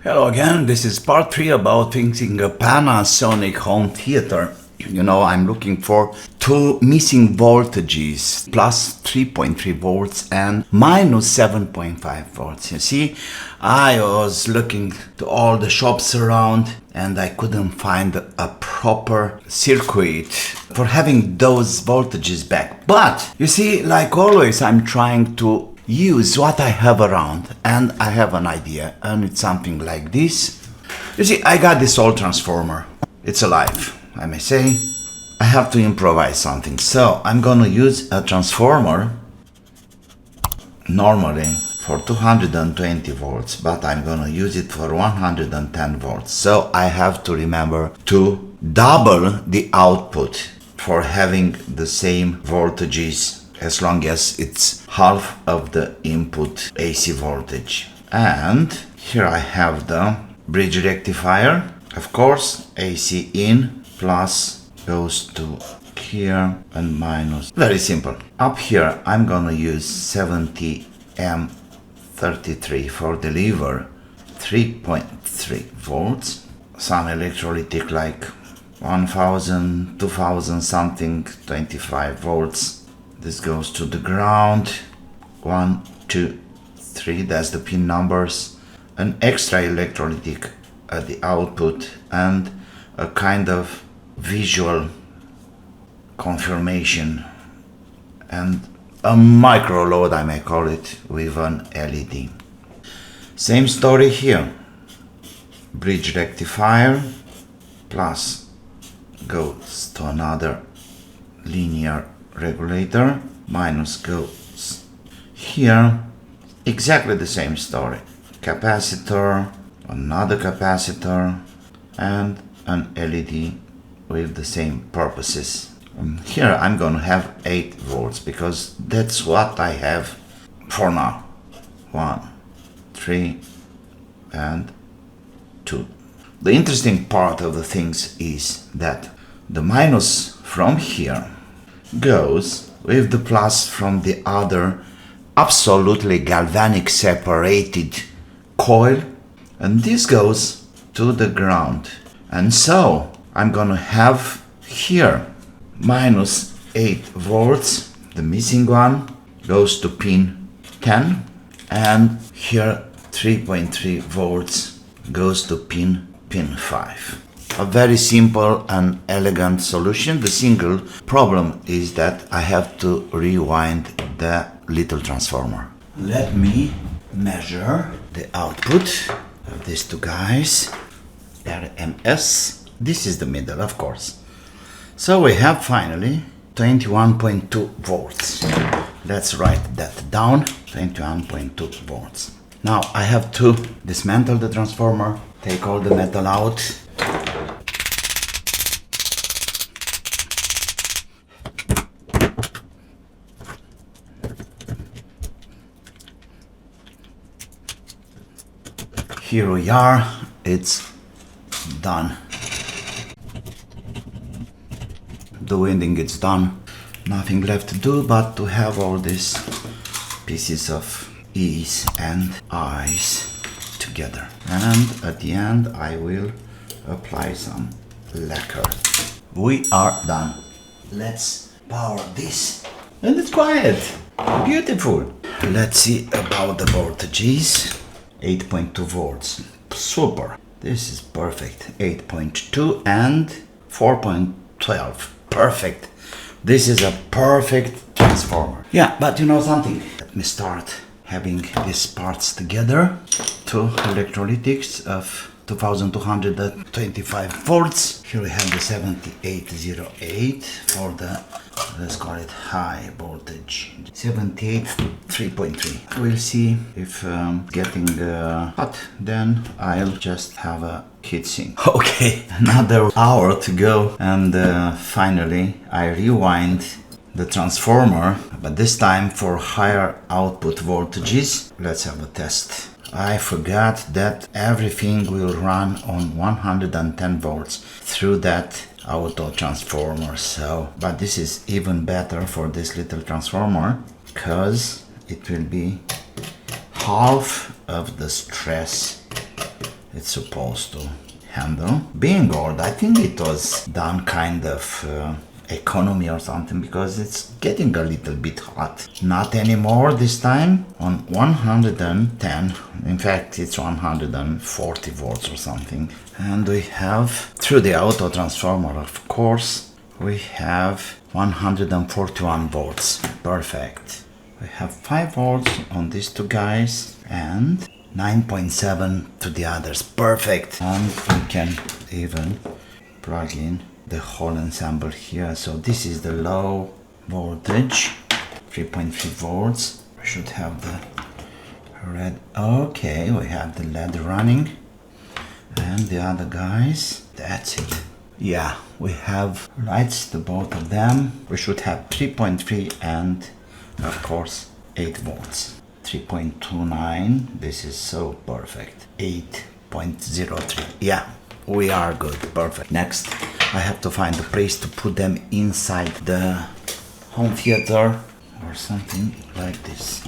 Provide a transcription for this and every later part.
Hello again, this is part 3 about fixing a Panasonic home theater. You know, I'm looking for two missing voltages, plus 3.3 volts and minus 7.5 volts. You see, I was looking to all the shops around and I couldn't find a proper circuit for having those voltages back. But, you see, like always, I'm trying to use what I have around, and I have an idea, and it's something like this. You see, I got this old transformer. It's alive, I may say. I have to improvise something, so I'm gonna use a transformer normally for 220 volts, but I'm gonna use it for 110 volts. So I have to remember to double the output for having the same voltages, as long as it's half of the input AC voltage. And here I have the bridge rectifier. Of course, AC in plus goes to here and minus. Very simple. Up here I'm gonna use 70M33 for deliver 3.3 volts. Some electrolytic like 1000, 2000 something, 25 volts. This goes to the ground. 1, 2, 3, that's the pin numbers. An extra electrolytic at the output and a kind of visual confirmation and a micro load, I may call it, with an LED. Same story here. Bridge rectifier plus goes to another linear regulator, minus goes here. Exactly the same story. Capacitor, another capacitor, and an LED with the same purposes. Here I'm gonna have 8 volts because that's what I have for now. 1, 3, and 2. The interesting part of the things is that the minus from here goes with the plus from the other absolutely galvanic separated coil, and this goes to the ground. And so I'm gonna have here minus 8 volts, the missing one goes to pin 10, and here 3.3 volts goes to pin 5. A very simple and elegant solution. The single problem is that I have to rewind the little transformer. Let me measure the output of these two guys. RMS. This is the middle, of course. So we have finally 21.2 volts. Let's write that down. 21.2 volts. Now I have to dismantle the transformer, take all the metal out. Here we are, it's done. The winding is done. Nothing left to do but to have all these pieces of E's and I's together. And at the end I will apply some lacquer. We are done. Let's power this. And it's quiet. Beautiful. Let's see about the voltages. 8.2 volts. Super. This is perfect. 8.2 and 4.12. Perfect. This is a perfect transformer. Yeah, but you know something? Let me start having these parts together. Two electrolytics of 2225 volts. Here we have the 7808 for the, let's call it high voltage. 78 3.3. We'll see if getting hot, then I'll just have a heatsink. Okay, another hour to go, and finally I rewind the transformer, but this time for higher output voltages. Let's have a test. I forgot that everything will run on 110 volts through that auto transformer. So, but this is even better for this little transformer because it will be half of the stress it's supposed to handle. Being gold, I think it was done kind of economy or something, because it's getting a little bit hot. Not anymore this time. On 110, in fact it's 140 volts or something. And we have, through the auto transformer of course, we have 141 volts. Perfect. We have 5 volts on these two guys and 9.7 to the others. Perfect. And we can even plug in the whole ensemble here. So this is the low voltage, 3.3 volts. We should have the red. Okay, we have the LED running. And the other guys, that's it. Yeah, we have lights to both of them. We should have 3.3 and of course 8 volts. 3.29, this is so perfect. 8.03, yeah, we are good, perfect. Next, I have to find a place to put them inside the home theater or something like this.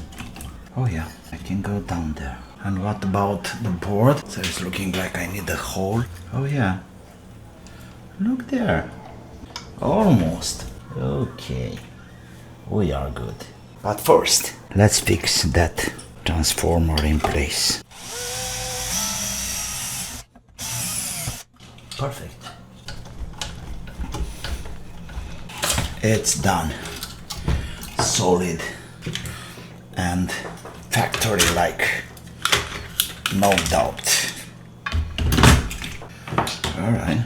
Oh yeah, I can go down there. And what about the board? So it's looking like I need a hole. Oh yeah, look there, almost. Okay, we are good. But first, let's fix that transformer in place. Perfect. It's done. Solid and factory-like, no doubt. Alright.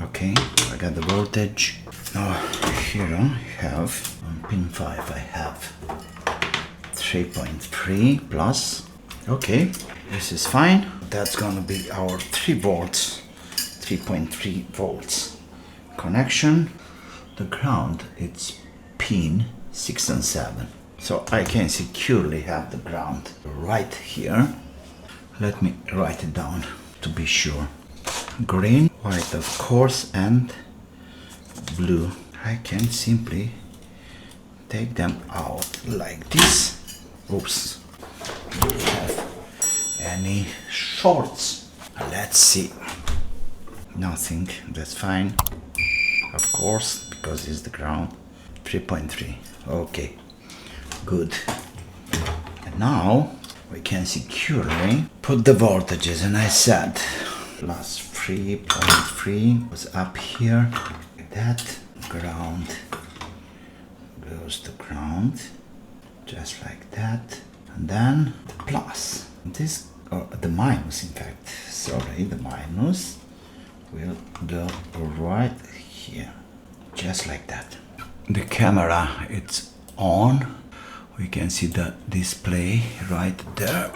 Okay, I got the voltage. Now here I have, on pin 5 I have 3.3 plus. Okay, this is fine. That's gonna be our 3 volts, 3.3 volts connection. The ground, it's pin 6 and 7. So I can securely have the ground right here. Let me write it down to be sure. Green, white of course, and blue. I can simply take them out like this. Oops, do we have any shorts? Let's see. Nothing, that's fine. Of course, because it's the ground. 3.3, okay, good. And now we can securely put the voltages, and I said plus 3.3 was up here. That ground goes to ground, just like that, and then plus this, or the minus, in fact, sorry, the minus will go right here, just like that. The camera, it's on. We can see the display right there.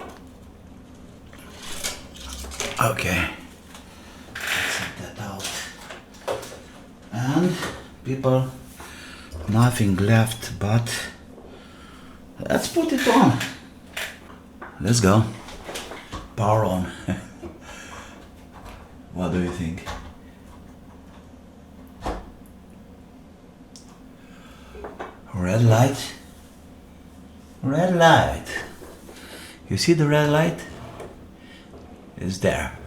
Okay, let's set that out. And people, nothing left but let's put it on. Let's go. Power on. What do you think? Red light. Red light. You see the red light? It's there.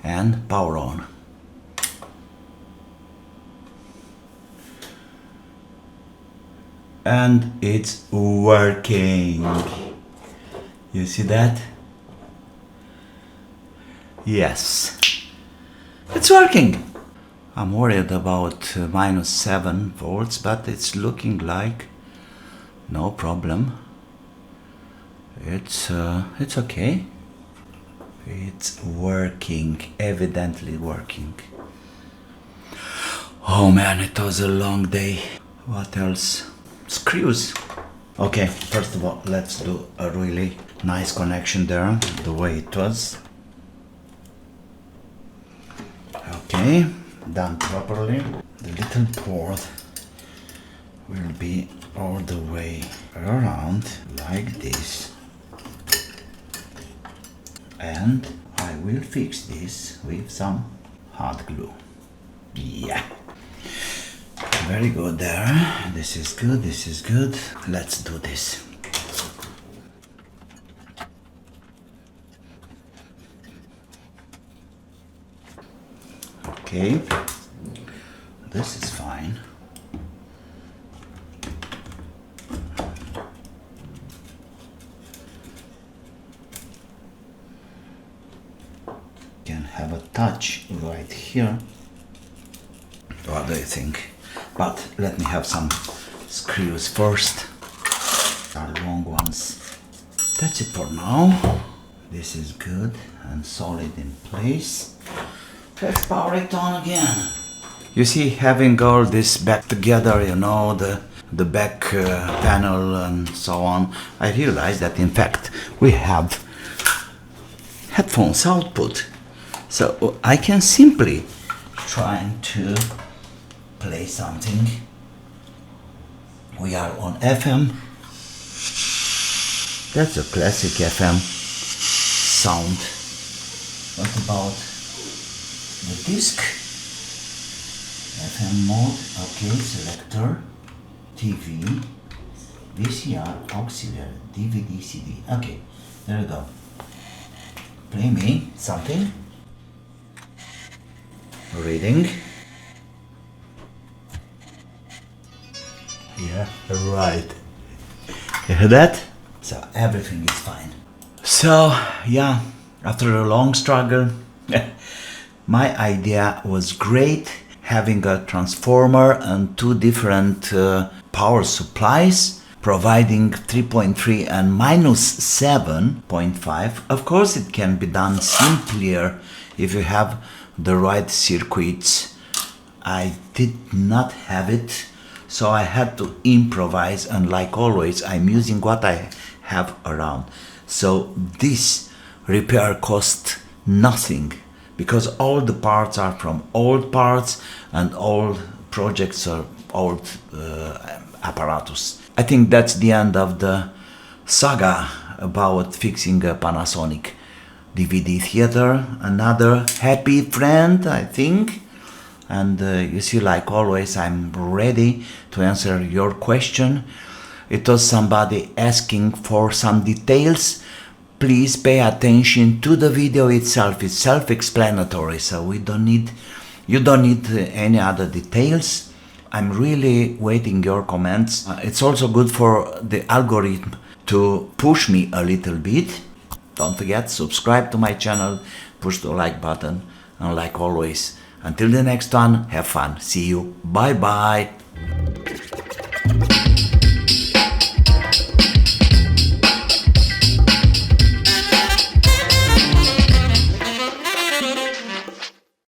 And power on. And it's working. You see that? Yes, it's working. I'm worried about minus 7 volts, but it's looking like no problem. It's okay. It's working, evidently working. Oh man, it was a long day. What else? Screws. Okay, first of all, let's do a really nice connection there, the way it was. Okay, done properly. The little port will be all the way around like this. And I will fix this with some hot glue. Yeah. Very good there. This is good, this is good. Let's do this. Okay, this is fine. Can have a touch right here. What do you think? But let me have some screws first. Are long ones. That's it for now. This is good and solid in place. Let's power it on again. You see, having all this back together, you know, the back panel and so on, I realized that in fact we have headphones output. So I can simply try to play something. We are on FM. That's a classic FM sound. What about the disc? FM mode, okay, selector, TV, VCR, auxiliary, DVD, CD. Okay, there we go. Play me something. Reading. Yeah, right. You hear that? So everything is fine. So yeah, after a long struggle, my idea was great, having a transformer and two different power supplies, providing 3.3 and minus 7.5. Of course, it can be done simpler if you have the right circuits. I did not have it, so I had to improvise, and like always, I'm using what I have around. So this repair cost nothing, because all the parts are from old parts and all projects are old apparatus. I think that's the end of the saga about fixing a Panasonic DVD theater. Another happy friend, I think. And you see, like always, I'm ready to answer your question. It was somebody asking for some details. Please pay attention to the video itself. It's self-explanatory, so you don't need any other details. I'm really waiting your comments. It's also good for the algorithm to push me a little bit. Don't forget, subscribe to my channel, push the like button, and like always, until the next one, have fun. See you. Bye bye.